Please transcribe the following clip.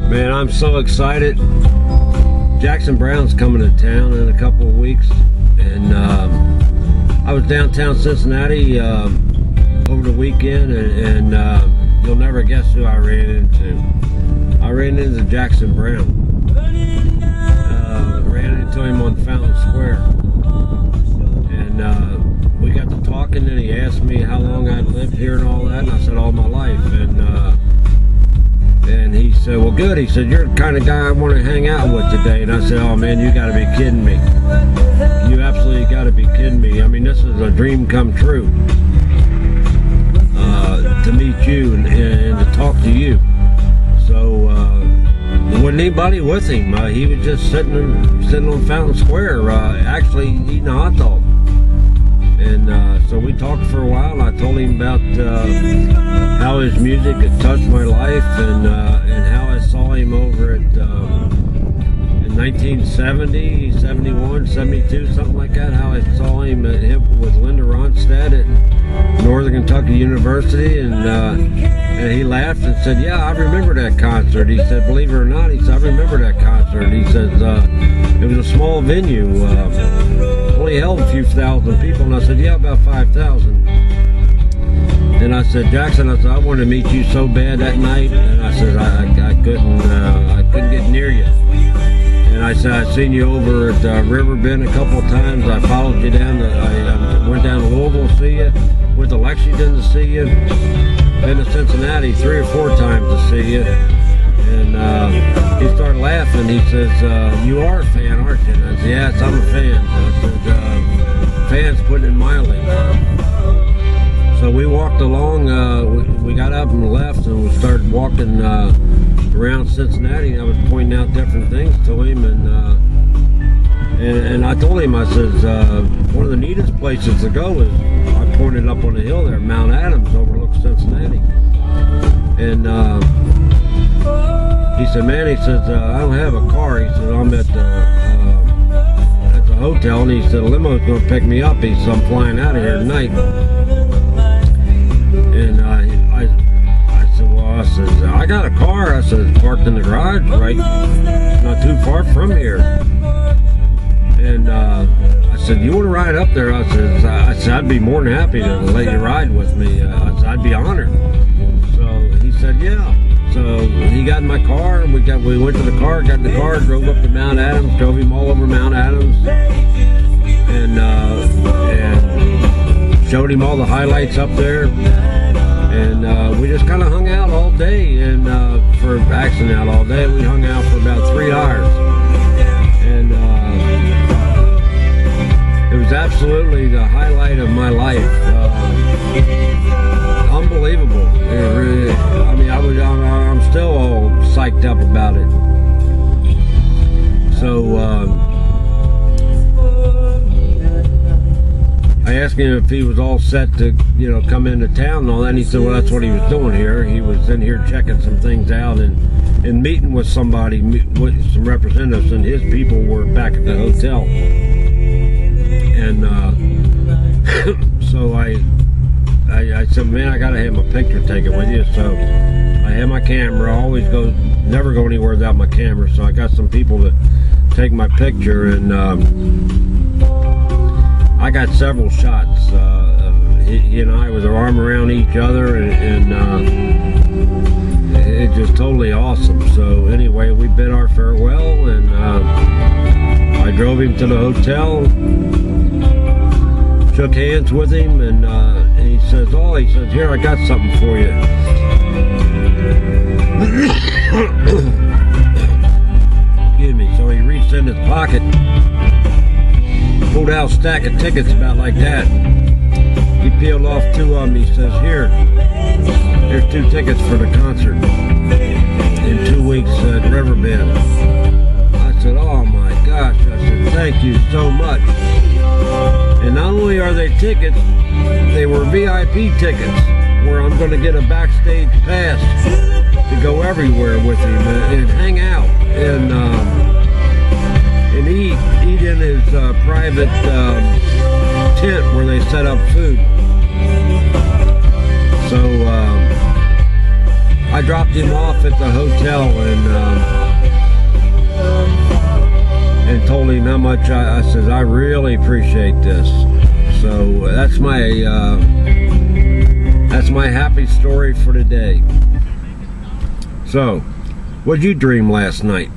Man, I'm so excited. Jackson Browne's coming to town in a couple of weeks, and I was downtown Cincinnati over the weekend, and you'll never guess who I ran into. I ran into Jackson Browne. Ran into him on Fountain Square, and we got to talking, and he asked me how long I'd lived here and all that, and I said all my life, and he said, well, good. He said, you're the kind of guy I want to hang out with today. And I said, oh man, you got to be kidding me. You absolutely got to be kidding me. I mean, this is a dream come true, to meet you and to talk to you. So there wasn't anybody with him. He was just sitting on Fountain Square, actually eating a hot dog. And so we talked for a while. I told him about how his music had touched my life, and how I saw him over at in 1970, 71, 72, something like that. How I saw him with Linda Ronstadt at Northern Kentucky University, and he laughed and said, "Yeah, I remember that concert." He said, "Believe it or not," he said, "I remember that concert." He says, "It was a small venue, only held a few thousand people." And I said, "Yeah, about 5,000." And I said, "Jackson," I said, "I wanted to meet you so bad that night." And I said, I couldn't get near you. And I said, "I've seen you over at Riverbend a couple of times. I followed you down. I went down to Louisville to see you. Went to Lexington to see you. Been to Cincinnati 3 or 4 times to see you." And he started laughing. He says, "You are a fan, aren't you?" And I said, "Yes, I'm a fan." I said, "Fans putting it mildly." So we walked along. We got up and left, and we started walking around Cincinnati. And I was pointing out different things to him, and I told him, I said, one of the neatest places to go is, I pointed up on the hill there, Mount Adams overlooks Cincinnati. And he said, "Man," he says, "I don't have a car." He said, "I'm at the hotel," and he said, "A limo's going to pick me up." He said, "I'm flying out of here tonight." And I said, "Well," I said, "I got a car." I said, "It's parked in the garage, right, not too far from here." And I said, "You want to ride up there?" I said, "I'd be more than happy to let you ride with me." I said, "I'd be honored." So he said, "Yeah." So he got in my car, and we went to the car, got in the car, drove up to Mount Adams, drove him all over Mount Adams, and showed him all the highlights up there. And we just kind of hung out all day, and we hung out for about 3 hours. And it was absolutely the highlight of my life. Unbelievable. I'm still all psyched up about it. So I asked him if he was all set to, come into town and all that, and he said, well, that's what he was doing here. He was in here checking some things out and meeting with somebody, with some representatives, and his people were back at the hotel. And so I said, "Man, I gotta have my picture taken with you." So I had my camera. I never go anywhere without my camera. So I got some people to take my picture, and I got several shots. He and I with our arm around each other, and it's just totally awesome. So anyway, we bid our farewell, and I drove him to the hotel, shook hands with him, and he says, "Here, I got something for you." Excuse me. So he reached in his pocket, pulled out a stack of tickets about like that. He peeled off 2 of them. He says, here's 2 tickets for the concert in 2 weeks at Riverbend. I said, "Oh my gosh." I said, "Thank you so much." And not only are they tickets, they were VIP tickets, where I'm going to get a backstage pass to go everywhere with him and hang out and eat in his private tent where they set up food. So I dropped him off at the hotel, and told him how much I said I really appreciate this. So that's my happy story for today. So, what'd you dream last night?